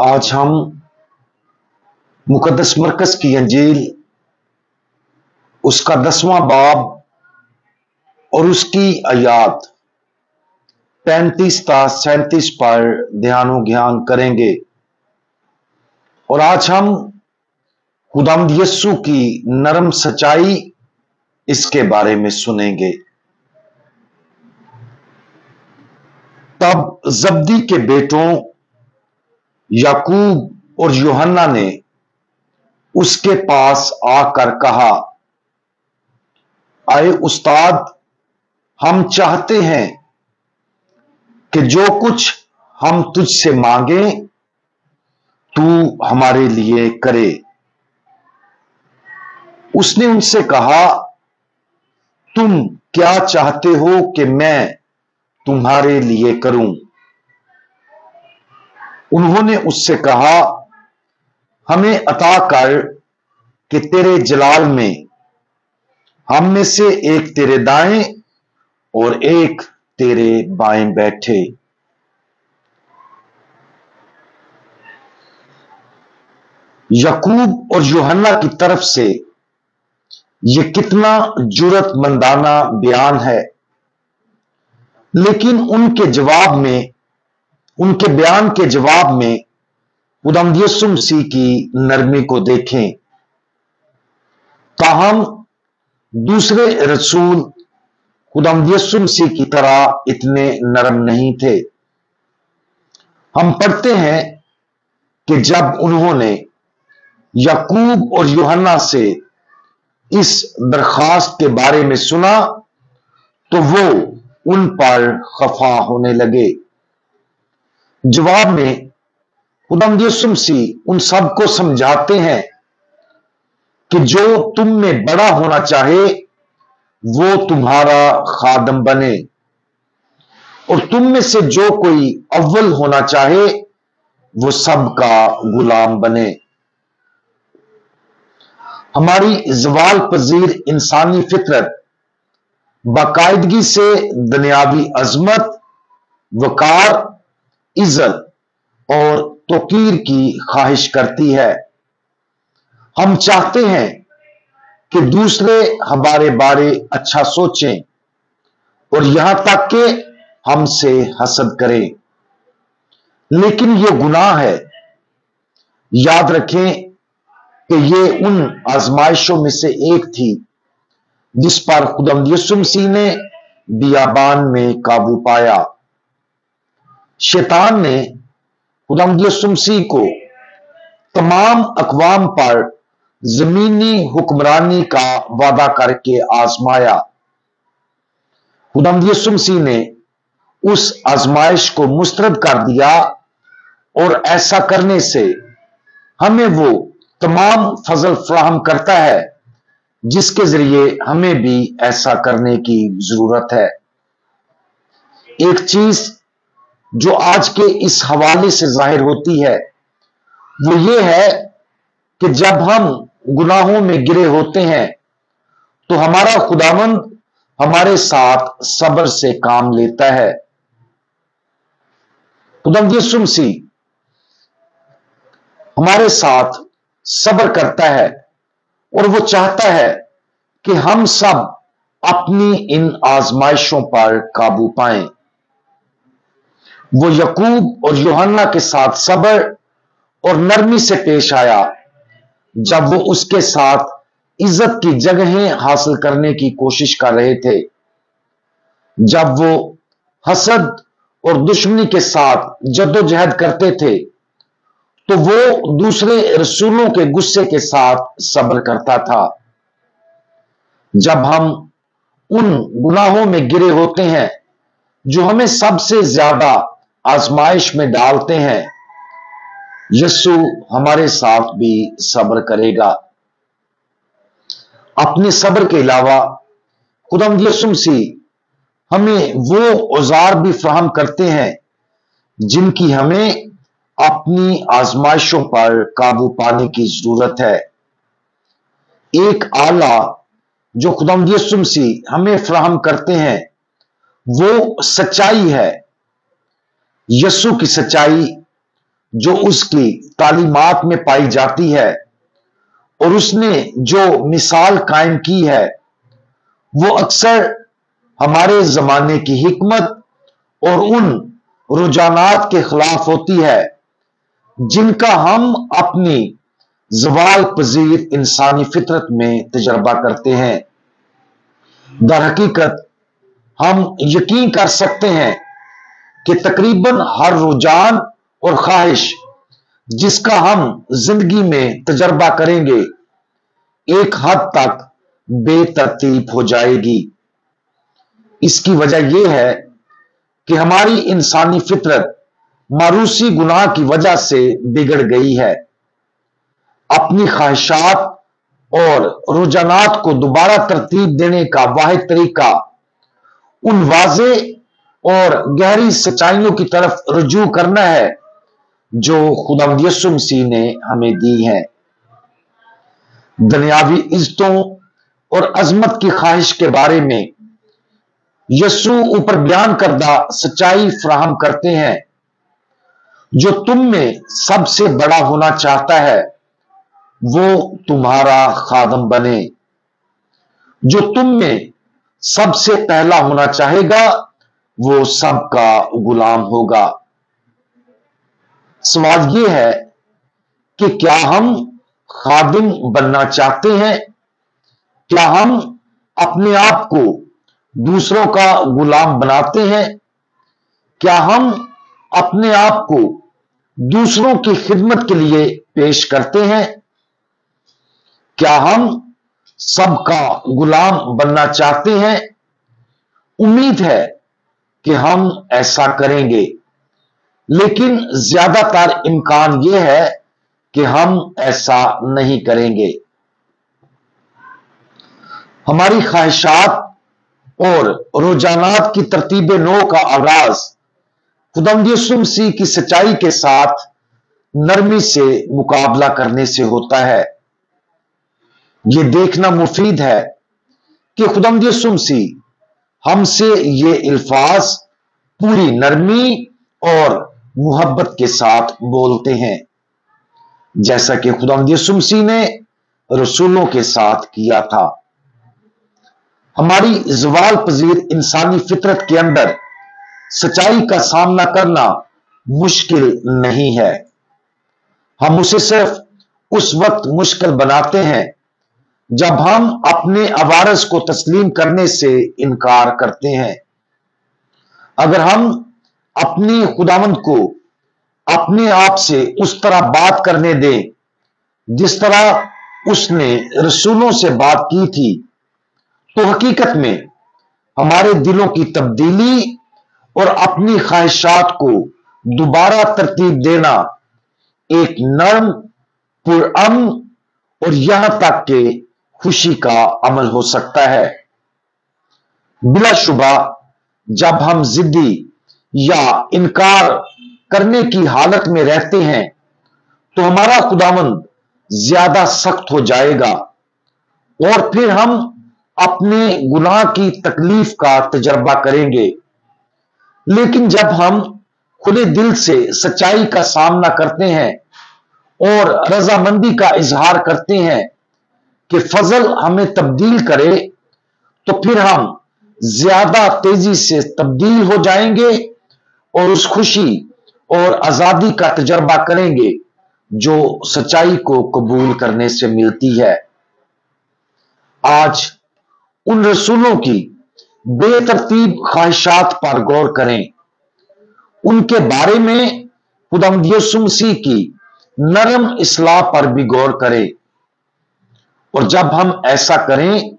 आज हम मुकद्दस मरकज की अंजील उसका 10वां बाब और उसकी आयात 35 ता 37 पर ध्यानो ज्ञान करेंगे। और आज हम खुदावंद यीशु की नरम सच्चाई इसके बारे में सुनेंगे। तब जब्दी के बेटों याकूब और यूहन्ना ने उसके पास आकर कहा, आए उस्ताद, हम चाहते हैं कि जो कुछ हम तुझसे मांगे तू हमारे लिए करे। उसने उनसे कहा, तुम क्या चाहते हो कि मैं तुम्हारे लिए करूं? उन्होंने उससे कहा, हमें अता कर कि तेरे जलाल में हम में से एक तेरे दाएं और एक तेरे बाएं बैठे। याकूब और यूहन्ना की तरफ से यह कितना जुर्रतमंदाना बयान है, लेकिन उनके बयान के जवाब में खुदावंद यीशु मसीह की नरमी को देखें। ताहम दूसरे रसूल खुदावंद यीशु मसीह की तरह इतने नरम नहीं थे। हम पढ़ते हैं कि जब उन्होंने याकूब और यूहन्ना से इस दरखास्त के बारे में सुना तो वो उन पर खफा होने लगे। जवाब में खुदावंद यीशु मसीह उन सबको समझाते हैं कि जो तुम में बड़ा होना चाहे वो तुम्हारा खादम बने, और तुम में से जो कोई अव्वल होना चाहे वो सबका गुलाम बने। हमारी ज़वाल पजीर इंसानी फितरत बाकायदगी से दुनियावी अजमत, वकार, इज्जत और तौकीर की ख्वाहिश करती है। हम चाहते हैं कि दूसरे हमारे बारे अच्छा सोचें और यहां तक कि हमसे हसद करें, लेकिन यह गुनाह है। याद रखें कि यह उन आजमाइशों में से एक थी जिस पर खुदावंद यीशु मसीह ने बियाबान में काबू पाया। शैतान ने खुदावंद यीशु मसीह को तमाम अक़वाम पर जमीनी हुक्मरानी का वादा करके आजमाया। खुदावंद यीशु मसीह ने उस आजमाइश को मुस्तरद कर दिया और ऐसा करने से हमें वो तमाम फजल फराहम करता है जिसके जरिए हमें भी ऐसा करने की जरूरत है। एक चीज जो आज के इस हवाले से जाहिर होती है वो ये है कि जब हम गुनाहों में गिरे होते हैं तो हमारा खुदावंद हमारे साथ सब्र से काम लेता है। खुदावंद यीशु मसीह हमारे साथ सब्र करता है और वो चाहता है कि हम सब अपनी इन आजमाइशों पर काबू पाएं। वो याकूब और यूहन्ना के साथ सब्र और नरमी से पेश आया जब वो उसके साथ इज्जत की जगहें हासिल करने की कोशिश कर रहे थे। जब वो हसद और दुश्मनी के साथ जद्दोजहद करते थे तो वो दूसरे रसूलों के गुस्से के साथ सब्र करता था। जब हम उन गुनाहों में गिरे होते हैं जो हमें सबसे ज्यादा आजमाइश में डालते हैं, यीशु हमारे साथ भी सब्र करेगा। अपने सब्र के अलावा खुदावंद यीशु मसीह हमें वो औजार भी फराहम करते हैं जिनकी हमें अपनी आजमाइशों पर काबू पाने की जरूरत है। एक आला जो खुदावंद यीशु मसीह हमें फराहम करते हैं वो सच्चाई है। यीशु की सच्चाई जो उसकी तालीमात में पाई जाती है और उसने जो मिसाल कायम की है वो अक्सर हमारे जमाने की हिकमत और उन रुझानात के खिलाफ होती है जिनका हम अपनी ज़वाल पजीर इंसानी फितरत में तजर्बा करते हैं। दर हकीकत हम यकीन कर सकते हैं कि तकरीबन हर रुझान और ख्वाहिश जिसका हम जिंदगी में तजर्बा करेंगे एक हद तक बेतरतीब हो जाएगी। इसकी वजह यह है कि हमारी इंसानी फितरत मारूसी गुनाह की वजह से बिगड़ गई है। अपनी ख्वाहिशात और रुझानात को दोबारा तरतीब देने का वाहिद तरीका उन वाज़े और गहरी सच्चाइयों की तरफ रुजू करना है जो खुदावंद यीशु मसीह ने हमें दी है। दुनियावी इज्जतों और अजमत की ख्वाहिश के बारे में यीशु ऊपर बयान करदा सच्चाई फराहम करते हैं। जो तुम में सबसे बड़ा होना चाहता है वो तुम्हारा खादम बने। जो तुम में सबसे पहला होना चाहेगा वो सबका गुलाम होगा। सवाल ये है कि क्या हम खादिम बनना चाहते हैं? क्या हम अपने आप को दूसरों का गुलाम बनाते हैं? क्या हम अपने आप को दूसरों की खिदमत के लिए पेश करते हैं? क्या हम सबका गुलाम बनना चाहते हैं? उम्मीद है कि हम ऐसा करेंगे, लेकिन ज्यादातर इम्कान यह है कि हम ऐसा नहीं करेंगे। हमारी ख्वाहिशात और रुझानात की तरतीब नौ का आगाज खुदावंद यीशु मसीह की सच्चाई के साथ नरमी से मुकाबला करने से होता है। यह देखना मुफीद है कि खुदावंद यीशु मसीह हमसे ये अल्फाज पूरी नरमी और मोहब्बत के साथ बोलते हैं, जैसा कि खुदावंद यीशु मसीह ने रसूलों के साथ किया था। हमारी ज़वाल पजीर इंसानी फितरत के अंदर सच्चाई का सामना करना मुश्किल नहीं है। हम उसे सिर्फ उस वक्त मुश्किल बनाते हैं जब हम अपने अवारस को तस्लीम करने से इनकार करते हैं। अगर हम अपने खुदावंद को अपने आप से उस तरह बात करने दें जिस तरह उसने रसूलों से बात की थी, तो हकीकत में हमारे दिलों की तब्दीली और अपनी ख्वाहिशात को दोबारा तरतीब देना एक नर्म, पुरअमन और यहां तक के खुशी का अमल हो सकता है। बिलाशुबा जब हम जिद्दी या इनकार करने की हालत में रहते हैं तो हमारा खुदावंद ज्यादा सख्त हो जाएगा और फिर हम अपने गुनाह की तकलीफ का तजर्बा करेंगे। लेकिन जब हम खुले दिल से सच्चाई का सामना करते हैं और रजामंदी का इजहार करते हैं कि फजल हमें तब्दील करे, तो फिर हम ज्यादा तेजी से तब्दील हो जाएंगे और उस खुशी और आजादी का तजर्बा करेंगे जो सच्चाई को कबूल करने से मिलती है। आज उन रसूलों की बेतरतीब ख्वाहिशात पर गौर करें। उनके बारे में खुदावंद यीशु मसीह की नरम इस्लाह पर भी गौर करें। और जब हम ऐसा करें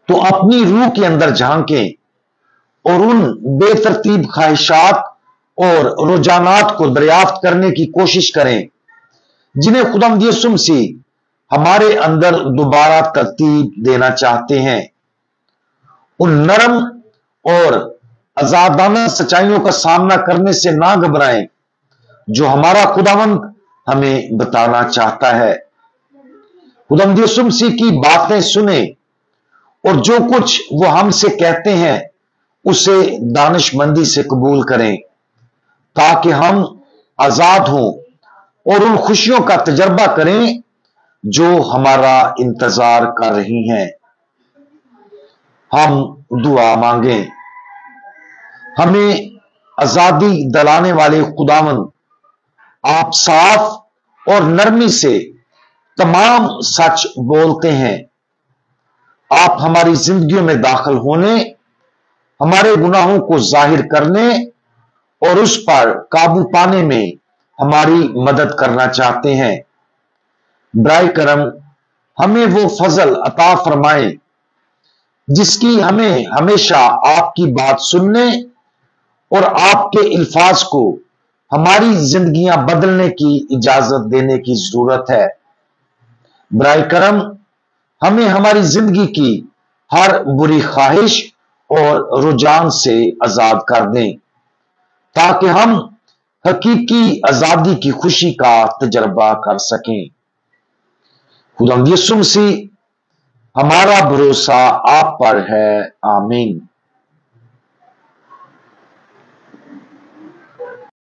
तो अपनी रूह के अंदर झांकें और उन बेतरतीब ख्वाहिशात और रुझानात को दरियाफ्त करने की कोशिश करें जिन्हें खुदावंद यीशु मसीह हमारे अंदर दोबारा तरतीब देना चाहते हैं। उन नरम और आजादाना सच्चाइयों का सामना करने से ना घबराएं जो हमारा खुदावंद हमें बताना चाहता है। खुदावंद यीशु मसीह की बातें सुने और जो कुछ वो हमसे कहते हैं उसे दानिशमंदी से कबूल करें ताकि हम आजाद हों और उन खुशियों का तजर्बा करें जो हमारा इंतजार कर रही हैं। हम दुआ मांगें। हमें आजादी दिलाने वाले खुदावंद, आप साफ और नरमी से तमाम सच बोलते हैं। आप हमारी जिंदगियों में दाखिल होने, हमारे गुनाहों को जाहिर करने और उस पर काबू पाने में हमारी मदद करना चाहते हैं। बराए करम हमें वो फजल अता फरमाएं जिसकी हमें हमेशा आपकी बात सुनने और आपके अल्फाज को हमारी जिंदगियां बदलने की इजाजत देने की जरूरत है। बराए करम हमें हमारी जिंदगी की हर बुरी ख्वाहिश और रुझान से आजाद कर दें ताकि हम हकीकी आजादी की खुशी का तजर्बा कर सकें। खुदा यीशु मसीह, हमारा भरोसा आप पर है। आमीन।